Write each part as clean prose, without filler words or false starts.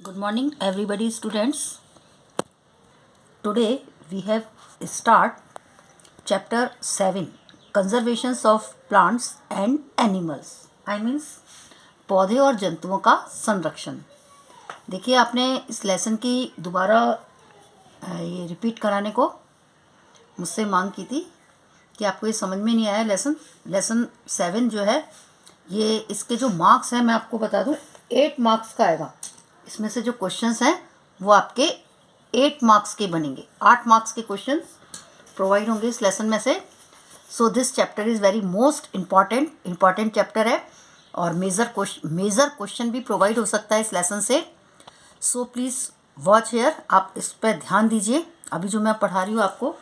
Good morning, everybody, students. Today we have start chapter 7 Conservations of Plants and Animals. I means पौधे और जंतुओं का संरक्षण. देखिए आपने इस लेसन की दोबारा ये रिपीट कराने को मुझसे मांग की थी कि आपको ये समझ में नहीं आया. लेसन 7 जो है ये इसके जो मार्क्स हैं मैं आपको बता दूं 8 मार्क्स का आएगा. इसमें से जो क्वेश्चंस हैं वो आपके 8 मार्क्स के बनेंगे. 8 मार्क्स के क्वेश्चंस प्रोवाइड होंगे इस लेसन में से. So this chapter is very most important chapter है और मेजर क्वेश्चन भी प्रोवाइड हो सकता है इस लेसन से. So please watch here. आप इस पर ध्यान दीजिए. अभी जो मैं पढ़ा रही हूँ आपको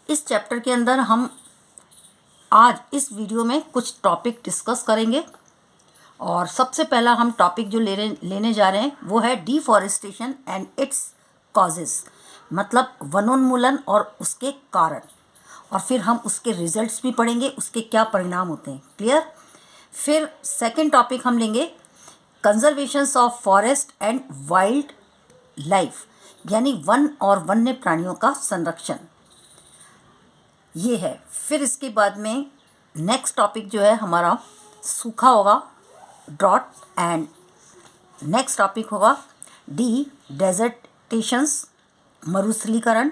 इस चैप्टर के अंदर हम आज इस वीडियो में कुछ टॉपिक डिस्कस करेंगे. और सबसे पहला हम टॉपिक जो लेने जा रहे हैं वो है डिफॉरेस्टेशन एंड इट्स कॉजेस, मतलब वनोन्मूलन और उसके कारण. और फिर हम उसके रिजल्ट्स भी पढ़ेंगे, उसके क्या परिणाम होते हैं. क्लियर. फिर सेकंड टॉपिक हम लेंगे conservations of forest and wild life, यानी वन और वन्य प्राणियों का संरक्षण. ये है. फिर इसके बाद में नेक्स्ट टॉपिक जो है हमारा सूखा होगा, ड्रॉट. एंड नेक्स्ट टॉपिक होगा डेजर्टेशंस, मरुस्थलीकरण.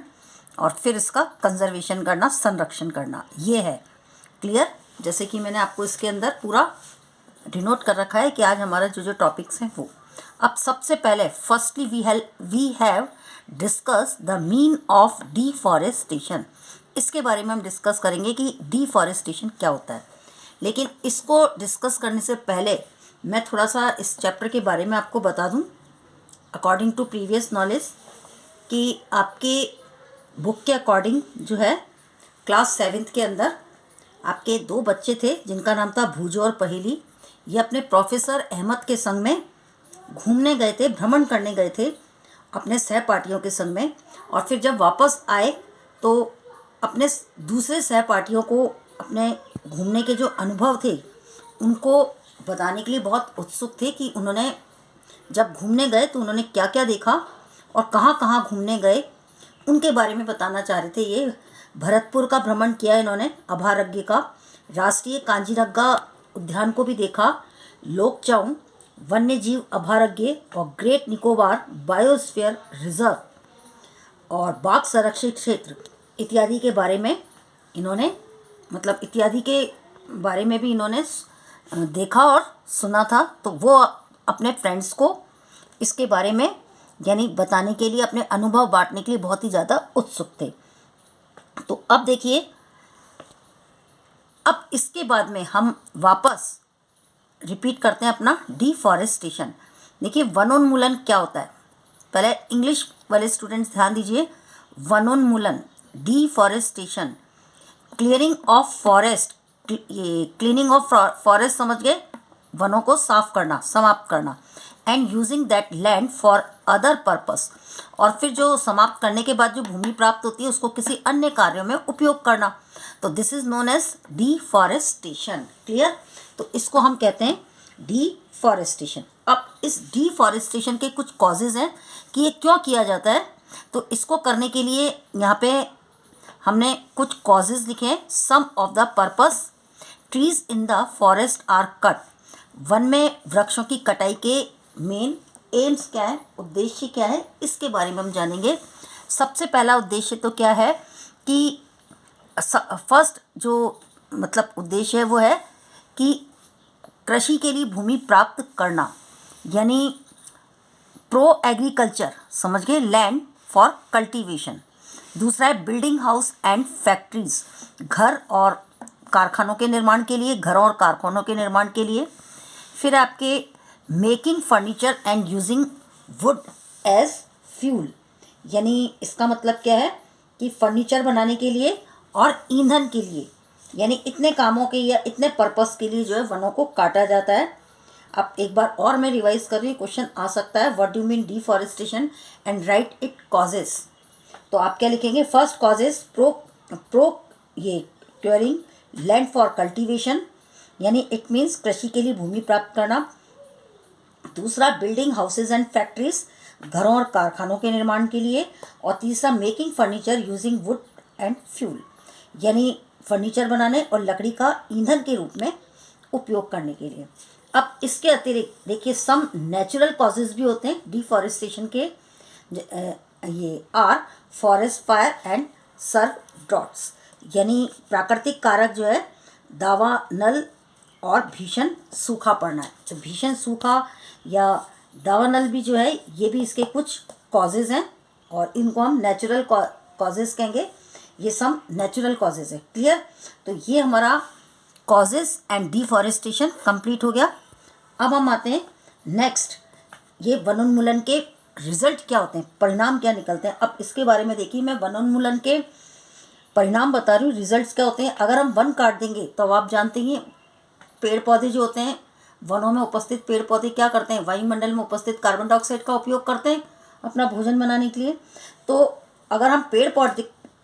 और फिर इसका कंजर्वेशन करना, संरक्षण करना. ये है. क्लियर. जैसे कि मैंने आपको इसके अंदर पूरा डिनोट कर रखा है कि आज हमारा जो टॉपिक्स हैं वो. अब सबसे पहले firstly we have discuss the mean of deforestation. इसके बारे में हम डिस्कस करेंगे कि डिफॉरेस्टेशन क्या होता है. लेकिन इसको डिस्कस करने से पहले मैं थोड़ा सा इस चैप्टर के बारे में आपको बता दूं. अकॉर्डिंग टू प्रीवियस नॉलेज कि आपके बुक के अकॉर्डिंग जो है क्लास 7th के अंदर आपके 2 बच्चे थे जिनका नाम था भूजो और पहेली. ये अपने प्रोफेसर अहमद के संग में घूमने गए थे, भ्रमण करने गए थे अपने सहपाठियों के संग में. और फिर जब वापस आए तो अपने दूसरे सहपाठियों को अपने घूमने के जो अनुभव थे उनको बताने के लिए बहुत उत्सुक थे कि उन्होंने जब घूमने गए तो उन्होंने क्या क्या देखा और कहाँ कहाँ घूमने गए उनके बारे में बताना चाह रहे थे. ये भरतपुर का भ्रमण किया इन्होंने, अभयारण्य का, राष्ट्रीय कांजीरंगा उद्यान को भी देखा, लोकचाऊ वन्य जीव अभयारण्य और ग्रेट निकोबार बायोस्फीयर रिजर्व और बाघ संरक्षित क्षेत्र इत्यादि के बारे में इन्होंने, मतलब इत्यादि के बारे में भी इन्होंने देखा और सुना था. तो वो अपने फ्रेंड्स को इसके बारे में यानी बताने के लिए, अपने अनुभव बांटने के लिए बहुत ही ज़्यादा उत्सुक थे. तो अब देखिए, अब इसके बाद में हम वापस रिपीट करते हैं अपना डिफॉरेस्टेशन. देखिए वनोन्मूलन क्या होता है. पहले इंग्लिश वाले स्टूडेंट्स ध्यान दीजिए. वनोन्मूलन, डिफॉरेस्टेशन, क्लियरिंग ऑफ फॉरेस्ट, ये क्लीनिंग ऑफ फॉरेस्ट समझ गए, वनों को साफ करना, समाप्त करना. And using that land for other purpose, और फिर जो समाप्त करने के बाद जो भूमि प्राप्त होती है उसको किसी अन्य कार्यों में उपयोग करना. तो this is known as deforestation. Clear. तो इसको हम कहते हैं डिफॉरेस्टेशन. अब इस डिफॉरेस्टेशन के कुछ कॉजेज हैं कि ये क्यों किया जाता है. तो इसको करने के लिए यहाँ पे हमने कुछ कॉजेज लिखे हैं. Some of the purpose trees in the forest are cut. वन में वृक्षों की कटाई के मेन एम्स क्या है, उद्देश्य क्या है, इसके बारे में हम जानेंगे. सबसे पहला उद्देश्य तो क्या है कि फर्स्ट जो मतलब उद्देश्य है वो है कि कृषि के लिए भूमि प्राप्त करना, यानी प्रो एग्रीकल्चर, समझ गए, लैंड फॉर कल्टीवेशन. दूसरा है बिल्डिंग हाउस एंड फैक्ट्रीज, घर और कारखानों के निर्माण के लिए, घरों और कारखानों के निर्माण के लिए. फिर आपके making furniture and using wood as fuel, यानी इसका मतलब क्या है कि फर्नीचर बनाने के लिए और ईंधन के लिए, यानी इतने कामों के या इतने पर्पस के लिए जो है वनों को काटा जाता है. अब एक बार और मैं रिवाइज कर रही हूँ, क्वेश्चन आ सकता है. What do mean deforestation and right it causes. तो आप क्या लिखेंगे. फर्स्ट कॉजेस प्रो ये क्लियरिंग लैंड फॉर कल्टीवेशन, यानी इट मीन्स कृषि के लिए भूमि प्राप्त करना. दूसरा बिल्डिंग हाउसेज एंड फैक्ट्रीज, घरों और कारखानों के निर्माण के लिए। और तीसरा making furniture using would and fuel, यानी फर्नीचर बनाने और लकड़ी का ईंधन के रूप में उपयोग करने के लिए। अब इसके अतिरिक्त देखिए सम नेचुरल कॉजेज भी होते हैं डिफॉरेस्टेशन के, ये are forest fire and severe droughts, यानी प्राकृतिक कारक जो है दावानल और भीषण सूखा पड़ना है। तो भीषण सूखा या दावानल भी जो है ये भी इसके कुछ कॉजेज़ हैं और इनको हम नेचुरल कॉजेज़ कहेंगे। ये सब नेचुरल कॉजेज़ है। क्लियर? तो ये हमारा कॉजेज़ एंड डिफॉरेस्टेशन कंप्लीट हो गया। अब हम आते हैं नेक्स्ट, ये वनोन्मूलन के रिजल्ट क्या होते हैं, परिणाम क्या निकलते हैं। अब इसके बारे में देखिए, मैं वनोन्मूलन के परिणाम बता रही हूँ, रिजल्ट्स क्या होते हैं। अगर हम वन काट देंगे तो आप जानते हैं पेड़ पौधे जो होते हैं, वनों में उपस्थित पेड़ पौधे क्या करते हैं, वायुमंडल में उपस्थित कार्बन डाइऑक्साइड का उपयोग करते हैं अपना भोजन बनाने के लिए। तो अगर हम पेड़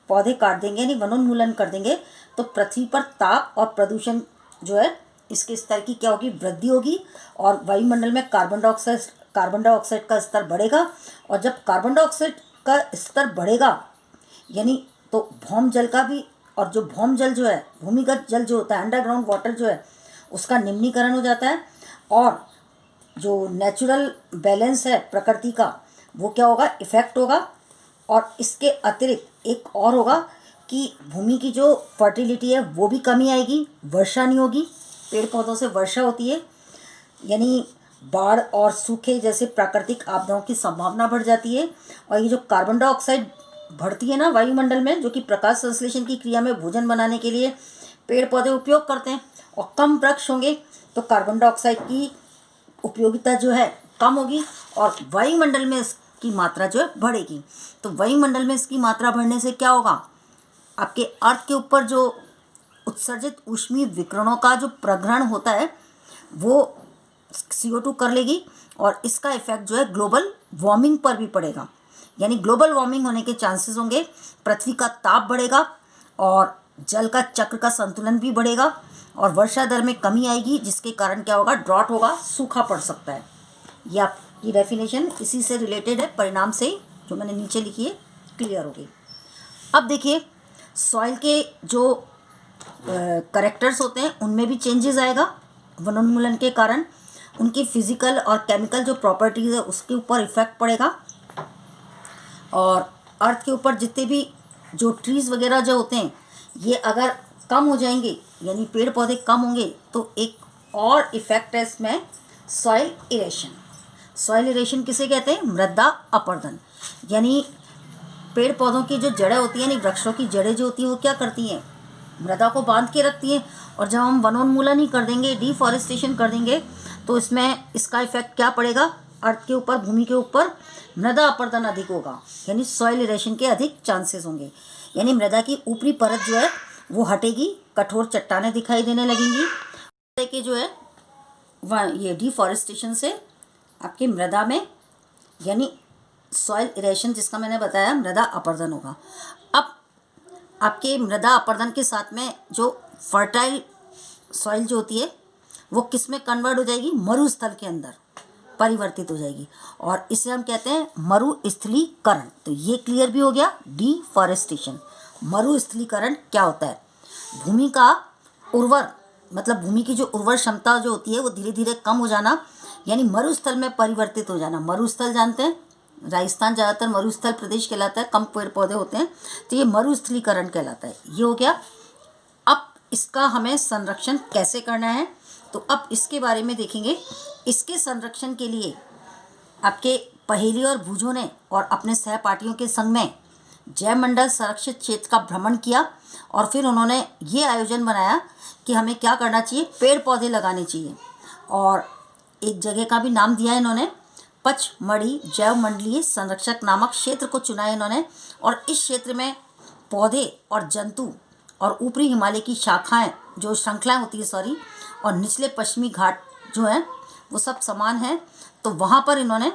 पौधे काट देंगे यानी वनोन्मूलन कर देंगे तो पृथ्वी पर ताप और प्रदूषण जो है इसके स्तर की क्या होगी, वृद्धि होगी। और वायुमंडल में कार्बन डाइऑक्साइड का स्तर बढ़ेगा। और जब कार्बन डाइऑक्साइड का स्तर बढ़ेगा यानी तो भौम जल का भी, और जो भौम जल जो है, भूमिगत जल जो होता है, अंडरग्राउंड वाटर जो है, उसका निम्नीकरण हो जाता है। और जो नेचुरल बैलेंस है प्रकृति का वो क्या होगा, इफेक्ट होगा। और इसके अतिरिक्त एक और होगा कि भूमि की जो फर्टिलिटी है वो भी कमी आएगी, वर्षा नहीं होगी। पेड़ पौधों से वर्षा होती है, यानी बाढ़ और सूखे जैसे प्राकृतिक आपदाओं की संभावना बढ़ जाती है। और ये जो कार्बन डाइऑक्साइड बढ़ती है ना वायुमंडल में, जो कि प्रकाश संश्लेषण की क्रिया में भोजन बनाने के लिए पेड़ पौधे उपयोग करते हैं, और कम वृक्ष होंगे तो कार्बन डाइऑक्साइड की उपयोगिता जो है कम होगी और वायुमंडल में इसकी मात्रा जो है बढ़ेगी। तो वायुमंडल में इसकी मात्रा बढ़ने से क्या होगा, आपके अर्थ के ऊपर जो उत्सर्जित ऊष्मीय विकिरणों का जो प्रग्रहण होता है वो CO2 कर लेगी। और इसका इफेक्ट जो है ग्लोबल वार्मिंग पर भी पड़ेगा, यानी ग्लोबल वार्मिंग होने के चांसेस होंगे। पृथ्वी का ताप बढ़ेगा और जल का चक्र का संतुलन भी बढ़ेगा और वर्षा दर में कमी आएगी, जिसके कारण क्या होगा, ड्रॉट होगा, सूखा पड़ सकता है। ये आपकी डेफिनेशन इसी से रिलेटेड है, परिणाम से जो मैंने नीचे लिखी है क्लियर हो गई। अब देखिए सॉइल के जो करेक्टर्स होते हैं उनमें भी चेंजेस आएगा वनोन्मूलन के कारण। उनकी फिजिकल और केमिकल जो प्रॉपर्टीज़ है उसके ऊपर इफेक्ट पड़ेगा। और अर्थ के ऊपर जितने भी जो ट्रीज़ वगैरह जो होते हैं ये अगर कम हो जाएंगे यानी पेड़ पौधे कम होंगे तो एक और इफेक्ट है इसमें, सॉइल इरेशन। सॉइल इरेशन किसे कहते हैं, मृदा अपरदन। यानी पेड़ पौधों की जो जड़ें होती हैं, यानी वृक्षों की जड़ें जो होती हैं वो क्या करती हैं, मृदा को बांध के रखती हैं। और जब हम वनोन्मूलन ही कर देंगे, डिफॉरेस्टेशन कर देंगे, तो इसमें इसका इफेक्ट क्या पड़ेगा, अर्थ के ऊपर, भूमि के ऊपर मृदा अपरदन अधिक होगा, यानी सॉइल इरेशन के अधिक चांसेस होंगे। यानी मृदा की ऊपरी परत जो है वो हटेगी, कठोर चट्टानें दिखाई देने लगेंगी। कि जो है ये डिफॉरेस्टेशन से आपकी मृदा में यानी सॉइल इरेशन जिसका मैंने बताया, मृदा अपरदन होगा। अब आपके मृदा अपरदन के साथ में जो फर्टाइल सॉइल जो होती है वो किस में कन्वर्ट हो जाएगी, मरुस्थल के अंदर परिवर्तित हो जाएगी और इसे हम कहते हैं मरुस्थलीकरण। तो ये क्लियर भी हो गया डिफॉरेस्टेशन। मरुस्थलीकरण क्या होता है, भूमि का उर्वर मतलब भूमि की जो उर्वर क्षमता जो होती है वो धीरे धीरे कम हो जाना, यानी मरुस्थल में परिवर्तित हो जाना। मरुस्थल जानते हैं, राजस्थान ज़्यादातर मरुस्थल प्रदेश कहलाता है, कम पेड़ पौधे होते हैं, तो ये मरुस्थलीकरण कहलाता है। ये हो गया। अब इसका हमें संरक्षण कैसे करना है, तो अब इसके बारे में देखेंगे। इसके संरक्षण के लिए आपके पहेली और भुजों ने और अपने सहपाठियों के संग में जयमंडल संरक्षित क्षेत्र का भ्रमण किया और फिर उन्होंने ये आयोजन बनाया कि हमें क्या करना चाहिए, पेड़ पौधे लगाने चाहिए। और एक जगह का भी नाम दिया इन्होंने, पचमढ़ी जैव मंडलीय संरक्षक नामक क्षेत्र को चुना है इन्होंने। और इस क्षेत्र में पौधे और जंतु और ऊपरी हिमालय की शाखाएं जो श्रृंखलाएं होती है और निचले पश्चिमी घाट जो हैं वो सब समान हैं। तो वहाँ पर इन्होंने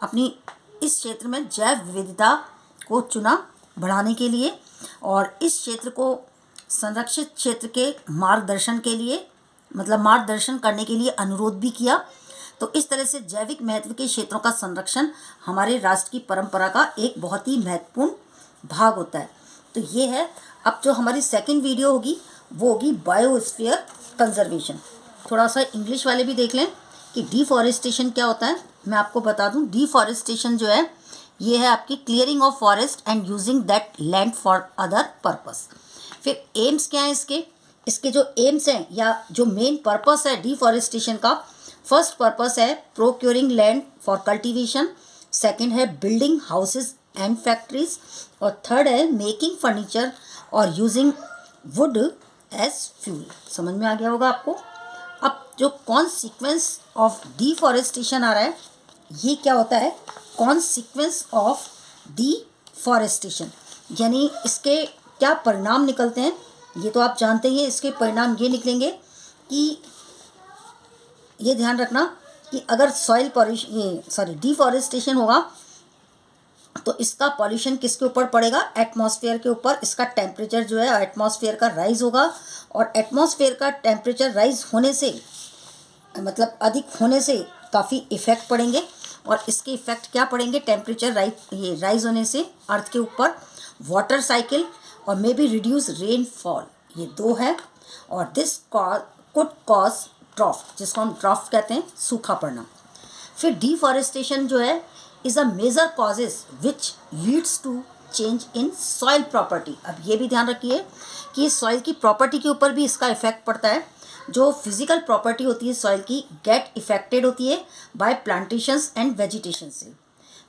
अपनी इस क्षेत्र में जैव विविधता को चुना बढ़ाने के लिए और इस क्षेत्र को संरक्षित क्षेत्र के मार्गदर्शन के लिए मतलब मार्गदर्शन करने के लिए अनुरोध भी किया तो इस तरह से जैविक महत्व के क्षेत्रों का संरक्षण हमारे राष्ट्र की परंपरा का एक बहुत ही महत्वपूर्ण भाग होता है। तो ये है। अब जो हमारी सेकंड वीडियो होगी वो होगी बायोस्फीयर कंजर्वेशन। थोड़ा सा इंग्लिश वाले भी देख लें कि डिफॉरेस्टेशन क्या होता है। मैं आपको बता दूं, डिफॉरेस्टेशन जो है ये है आपकी clearing of forest and using that land for other purpose. फिर एम्स क्या है इसके जो एम्स हैं या जो मेन पर्पस है डिफॉरेस्टेशन का, फर्स्ट पर्पस है procuring land for cultivation, second है बिल्डिंग हाउसेस एंड फैक्ट्रीज, और थर्ड है मेकिंग फर्नीचर और यूजिंग वुड एज फ्यूल। समझ में आ गया होगा आपको। अब जो कॉन्सिक्वेंस ऑफ डिफॉरेस्टेशन आ रहा है, ये क्या होता है, कॉन्सिक्वेंस ऑफ डिफॉरेस्टेशन, यानी इसके क्या परिणाम निकलते हैं ये तो आप जानते ही हैं। इसके परिणाम ये निकलेंगे कि ये ध्यान रखना कि अगर सॉइल पॉल्यूशन डिफॉरेस्टेशन होगा तो इसका पॉल्यूशन किसके ऊपर पड़ेगा, एटमॉस्फेयर के ऊपर। इसका टेम्परेचर जो है एटमॉस्फेयर का राइज होगा, और एटमॉस्फेयर का टेम्परेचर राइज होने से मतलब अधिक होने से काफ़ी इफ़ेक्ट पड़ेंगे। और इसके इफ़ेक्ट क्या पड़ेंगे, टेम्परेचर राइज होने से अर्थ के ऊपर, वाटर साइकिल और मे बी रिड्यूस रेनफॉल, ये दो है। और दिस कुड कॉज ड्रॉफ, जिसको हम ड्रॉफ कहते हैं, सूखा पड़ना। फिर डिफॉरेस्टेशन जो है is a major causes which leads to change in soil property. अब ये भी ध्यान रखिए कि सॉइल की प्रॉपर्टी के ऊपर भी इसका इफेक्ट पड़ता है। जो फिजिकल प्रॉपर्टी होती है सॉइल की गेट इफेक्टेड होती है बाय प्लांटेशंस एंड वेजिटेशन से।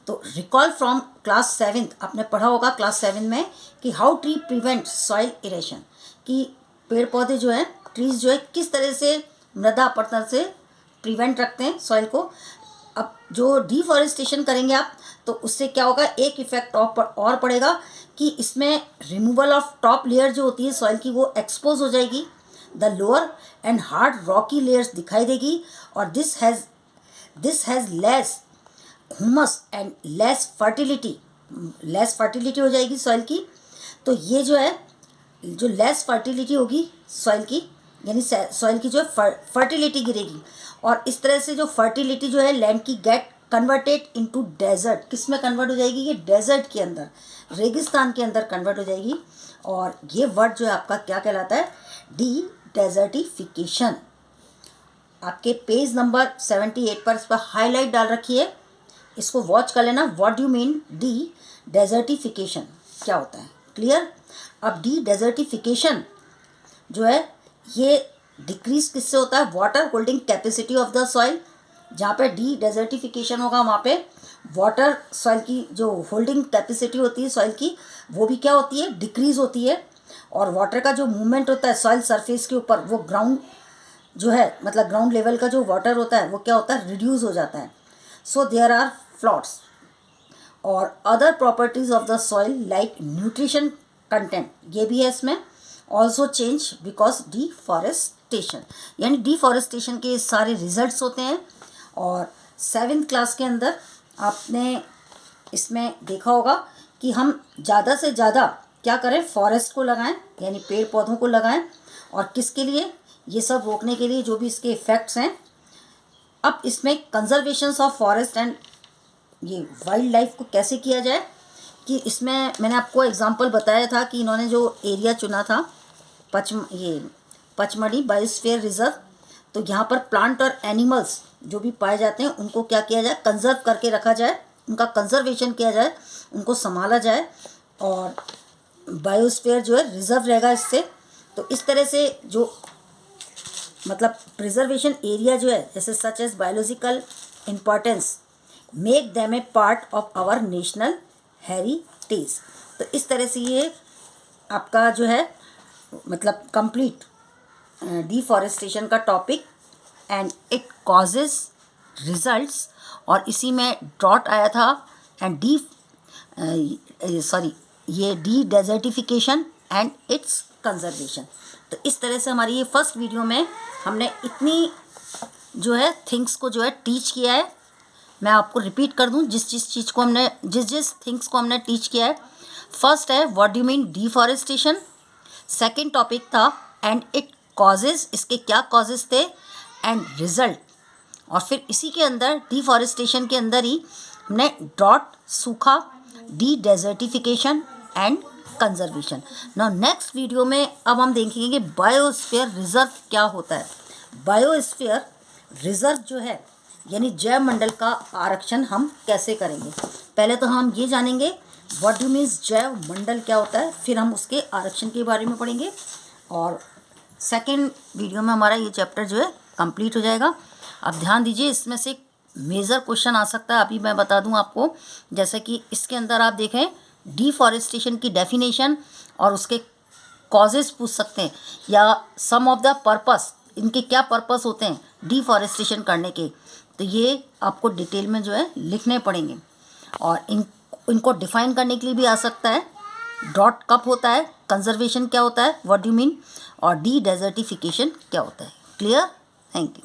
तो रिकॉल फ्रॉम क्लास 7 आपने पढ़ा होगा क्लास 7 में कि हाउ ट्री प्रिवेंट सॉइल इरेशन, कि पेड़ पौधे जो है, ट्रीज जो है, किस तरह से मृदा अपरदन से प्रिवेंट रखते हैं सॉइल को। अब जो डिफॉरेस्टेशन करेंगे आप तो उससे क्या होगा, एक इफेक्ट और पड़ेगा कि इसमें रिमूवल ऑफ टॉप लेयर जो होती है सॉइल की वो एक्सपोज हो जाएगी, the lower and hard Rocky layers दिखाई देगी, और this has less humus and less fertility हो जाएगी सॉइल की। तो ये जो है, जो लेस फर्टिलिटी होगी सॉइल की, यानी सॉइल की जो फर्टिलिटी गिरेगी, और इस तरह से जो फर्टिलिटी जो है लैंड की गेट कन्वर्टेड इनटू डेजर्ट। किस में कन्वर्ट हो जाएगी, ये डेजर्ट के अंदर, रेगिस्तान के अंदर कन्वर्ट हो जाएगी। और ये वर्ड जो है आपका क्या कहलाता है, डेजर्टिफिकेशन। आपके पेज नंबर 78 पर इस पर हाईलाइट डाल रखी है, इसको वॉच कर लेना। व्हाट डू मीन डेजर्टिफिकेशन, क्या होता है, क्लियर। अब डेजर्टिफिकेशन जो है ये डिक्रीज किससे होता है, water holding capacity of the soil. जहाँ पे डेजर्टिफिकेशन होगा वहाँ पे वाटर, सॉइल की जो होल्डिंग कैपेसिटी होती है सॉइल की, वो भी क्या होती है, डिक्रीज होती है। और वाटर का जो मूवमेंट होता है सॉइल सरफेस के ऊपर, वो ग्राउंड जो है, मतलब ग्राउंड लेवल का जो वाटर होता है वो क्या होता है, रिड्यूस हो जाता है। सो देयर आर फ्लॉट्स और other properties of the soil like nutrition content, ये भी है इसमें, ऑल्सो चेंज बिकॉज डिफॉरेस्टेशन। यानी डिफॉरेस्टेशन के सारे रिजल्ट्स होते हैं। और 7th क्लास के अंदर आपने इसमें देखा होगा कि हम ज़्यादा से ज़्यादा क्या करें, फॉरेस्ट को लगाएं, यानी पेड़ पौधों को लगाएं। और किसके लिए, ये सब रोकने के लिए जो भी इसके इफ़ेक्ट्स हैं। अब इसमें कंजर्वेशंस ऑफ फॉरेस्ट एंड ये वाइल्ड लाइफ को कैसे किया जाए, कि इसमें मैंने आपको एग्जांपल बताया था कि इन्होंने जो एरिया चुना था पचमढ़ी बायोस्फीयर रिजर्व, तो यहाँ पर प्लांट और एनिमल्स जो भी पाए जाते हैं उनको क्या किया जाए, कंजर्व करके रखा जाए, उनका कंजर्वेशन किया जाए, उनको संभाला जाए, और बायोस्फीयर जो है रिजर्व रहेगा इससे। तो इस तरह से जो मतलब प्रिजर्वेशन एरिया जो है, जैसे such as biological importance make them a part of our national heritage. तो इस तरह से ये आपका जो है मतलब कंप्लीट डिफॉरेस्टेशन का topic and it causes results. और इसी में ड्रॉट आया था एंड ये डेजर्टिफिकेशन एंड इट्स कंजर्वेशन। तो इस तरह से हमारी ये फर्स्ट वीडियो में हमने इतनी जो है थिंग्स को जो है टीच किया है। मैं आपको रिपीट कर दूं, जिस थिंग्स को हमने टीच किया है। फर्स्ट है what do mean deforestation, second topic था एंड इट कॉजेज, इसके क्या कॉजेज थे, एंड रिजल्ट, और फिर इसी के अंदर डिफॉरेस्टेशन के अंदर ही हमने डॉट सूखा, D desertification and conservation. Now next video में अब हम देखेंगे कि बायोस्फीयर रिजर्व क्या होता है। बायोस्फीयर रिजर्व जो है यानी जैव मंडल का आरक्षण हम कैसे करेंगे। पहले तो हम ये जानेंगे व्हाट डू मीन्स जैव मंडल क्या होता है, फिर हम उसके आरक्षण के बारे में पढ़ेंगे और सेकेंड वीडियो में हमारा ये चैप्टर जो है कंप्लीट हो जाएगा। अब ध्यान दीजिए, इसमें से एक मेजर क्वेश्चन आ सकता है, अभी मैं बता दूं आपको। जैसे कि इसके अंदर आप देखें डिफॉरेस्टेशन की डेफिनेशन और उसके कॉजेज पूछ सकते हैं, या सम ऑफ द पर्पस, इनके क्या पर्पस होते हैं डिफॉरेस्टेशन करने के, तो ये आपको डिटेल में जो है लिखने पड़ेंगे। और इनको डिफाइन करने के लिए भी आ सकता है, डॉट कब होता है, कंजर्वेशन क्या होता है, व्हाट डू मीन, और डी डेजर्टिफिकेशन क्या होता है। क्लियर? Thank you.